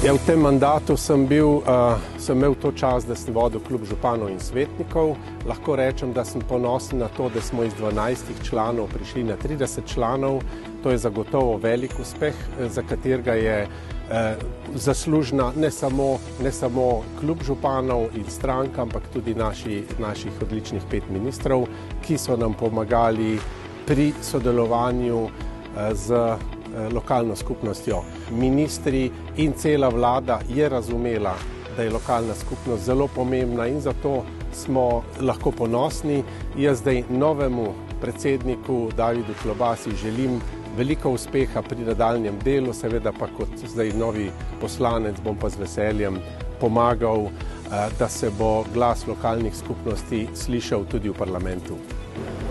Ja, v tem mandatu sem imel to čast, da sem vodil klub županov in svetnikov. Lahko rečem, da sem ponosen na to, da smo iz 12 članov prišli na 30 članov. To je zagotovo velik uspeh, za katerega je zaslužna ne samo klub županov in stranka, ampak tudi naših odličnih 5 ministrov, ki so nam pomagali pri sodelovanju z lokalno skupnostjo. Ministri in cela vlada je razumela, da je lokalna skupnost zelo pomembna in zato smo lahko ponosni. Jaz zdaj novemu predsedniku Davidu Klobasi želim veliko uspeha pri nadaljnjem delu, seveda pa kot zdaj novi poslanec bom pa z veseljem pomagal, da se bo glas lokalnih skupnosti slišal tudi v parlamentu.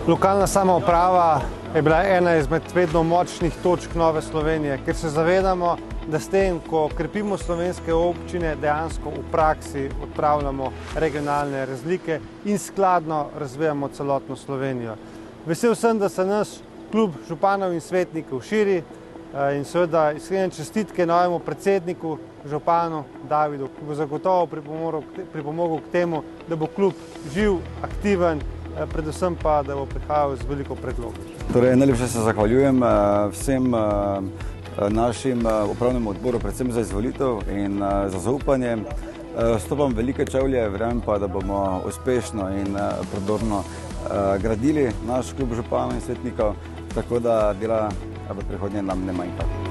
Lokalna samouprava je bila ena izmed vedno močnih točk Nove Slovenije, ker se zavedamo, da s tem, ko krepimo slovenske občine, dejansko v praksi odpravljamo regionalne razlike in skladno razvijamo celotno Slovenijo. Vesel sem, da se naš klub županov in svetnikov širi in seveda iskrene čestitke novemu predsedniku, županu Davidu, ki bo zagotovo pripomogel k temu, da bo klub živ, aktiven, predvsem pa, da bo prihajal z veliko predlogov. Torej, najlepše se zahvaljujem vsem našim upravnemu odboru, predvsem za izvolitev in za zaupanje. Stopam velike čevlje, verjamem pa, da bomo uspešno in prodorno gradili naš klub županov in svetnikov, tako da dela v prihodnje nam ne manjka.